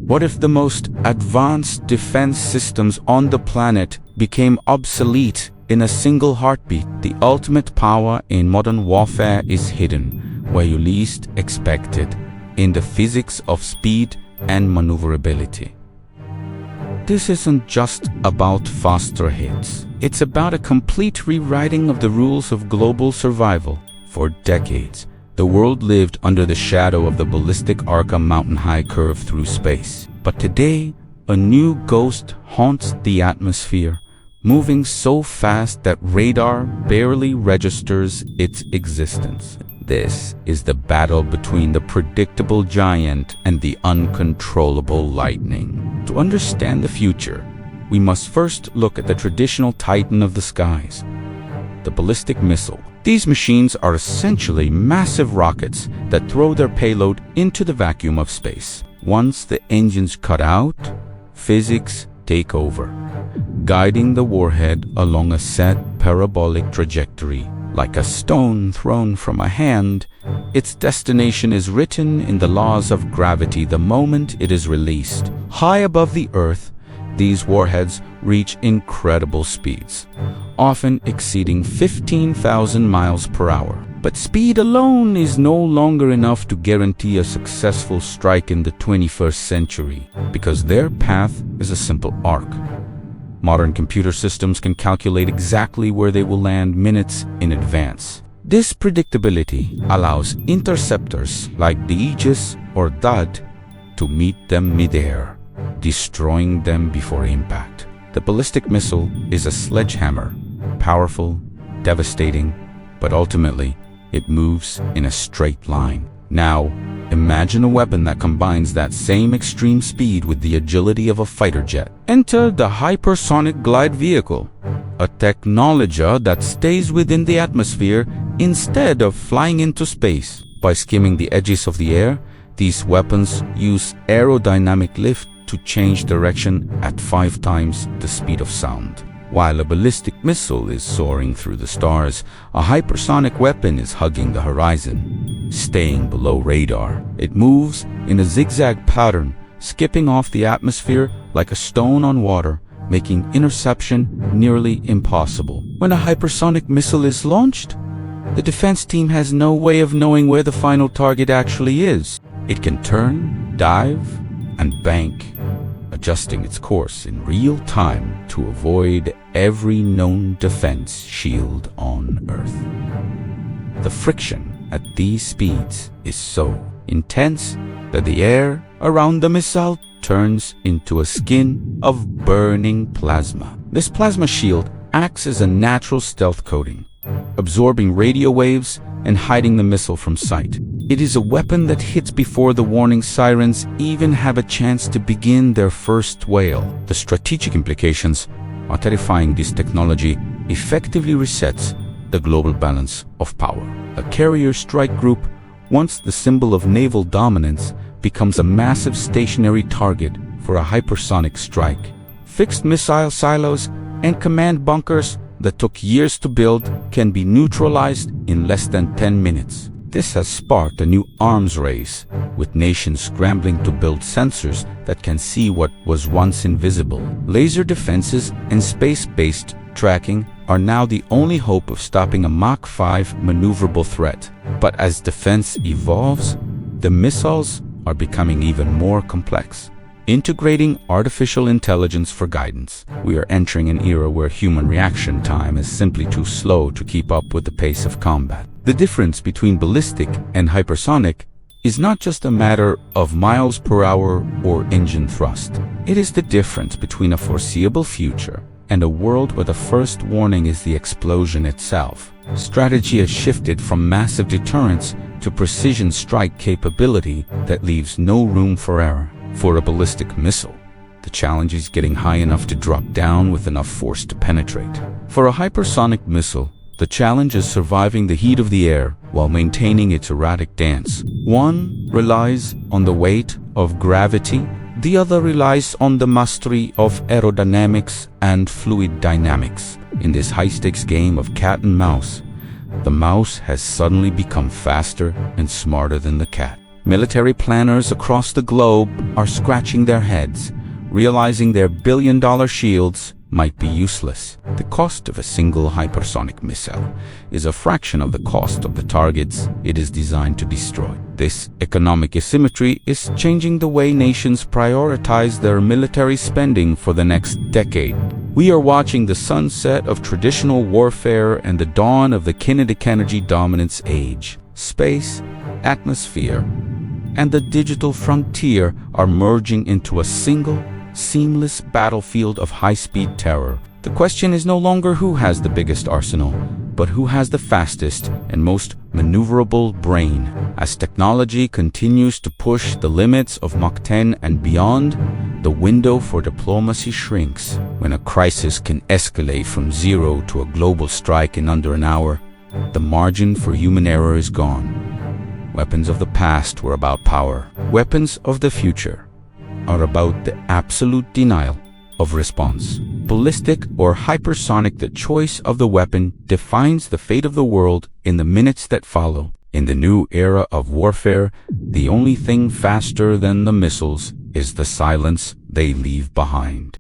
What if the most advanced defense systems on the planet became obsolete in a single heartbeat? The ultimate power in modern warfare is hidden where you least expect it, in the physics of speed and maneuverability. This isn't just about faster hits. It's about a complete rewriting of the rules of global survival. For decades, the world lived under the shadow of the ballistic Arca mountain-high curve through space. But today, a new ghost haunts the atmosphere, moving so fast that radar barely registers its existence. This is the battle between the predictable giant and the uncontrollable lightning. To understand the future, we must first look at the traditional titan of the skies, the ballistic missile. These machines are essentially massive rockets that throw their payload into the vacuum of space. Once the engines cut out, physics take over, guiding the warhead along a set parabolic trajectory. Like a stone thrown from a hand, its destination is written in the laws of gravity the moment it is released. High above the Earth, these warheads reach incredible speeds, often exceeding 15,000 miles per hour. But speed alone is no longer enough to guarantee a successful strike in the 21st century, because their path is a simple arc. Modern computer systems can calculate exactly where they will land minutes in advance. This predictability allows interceptors like the Aegis or DUD to meet them midair, destroying them before impact. The ballistic missile is a sledgehammer, powerful, devastating, but ultimately it moves in a straight line. Now, imagine a weapon that combines that same extreme speed with the agility of a fighter jet. Enter the Hypersonic Glide Vehicle, a technology that stays within the atmosphere instead of flying into space. By skimming the edges of the air, these weapons use aerodynamic lift to change direction at 5 times the speed of sound. While a ballistic missile is soaring through the stars, a hypersonic weapon is hugging the horizon, staying below radar. It moves in a zigzag pattern, skipping off the atmosphere like a stone on water, making interception nearly impossible. When a hypersonic missile is launched, the defense team has no way of knowing where the final target actually is. It can turn, dive, and bank, adjusting its course in real time to avoid every known defense shield on Earth. The friction at these speeds is so intense that the air around the missile turns into a skin of burning plasma. This plasma shield acts as a natural stealth coating, absorbing radio waves and hiding the missile from sight. It is a weapon that hits before the warning sirens even have a chance to begin their first wail. The strategic implications are terrifying. This technology effectively resets the global balance of power. A carrier strike group, once the symbol of naval dominance, becomes a massive stationary target for a hypersonic strike. Fixed missile silos and command bunkers that took years to build can be neutralized in less than 10 minutes. This has sparked a new arms race, with nations scrambling to build sensors that can see what was once invisible. Laser defenses and space-based tracking are now the only hope of stopping a Mach 5 maneuverable threat. But as defense evolves, the missiles are becoming even more complex, integrating artificial intelligence for guidance. We are entering an era where human reaction time is simply too slow to keep up with the pace of combat. The difference between ballistic and hypersonic is not just a matter of miles per hour or engine thrust. It is the difference between a foreseeable future and a world where the first warning is the explosion itself. Strategy has shifted from massive deterrence to precision strike capability that leaves no room for error. For a ballistic missile, the challenge is getting high enough to drop down with enough force to penetrate. For a hypersonic missile, the challenge is surviving the heat of the air while maintaining its erratic dance. One relies on the weight of gravity, the other relies on the mastery of aerodynamics and fluid dynamics. In this high-stakes game of cat and mouse, the mouse has suddenly become faster and smarter than the cat. Military planners across the globe are scratching their heads, realizing their billion-dollar shields might be useless. The cost of a single hypersonic missile is a fraction of the cost of the targets it is designed to destroy. This economic asymmetry is changing the way nations prioritize their military spending for the next decade. We are watching the sunset of traditional warfare and the dawn of the kinetic energy dominance age. Space, atmosphere, and the digital frontier are merging into a single, seamless battlefield of high-speed terror. The question is no longer who has the biggest arsenal, but who has the fastest and most maneuverable brain. As technology continues to push the limits of Mach 10 and beyond, the window for diplomacy shrinks. When a crisis can escalate from zero to a global strike in under an hour, the margin for human error is gone. Weapons of the past were about power. Weapons of the future are about the absolute denial of response. Ballistic or hypersonic, the choice of the weapon defines the fate of the world in the minutes that follow. In the new era of warfare, the only thing faster than the missiles is the silence they leave behind.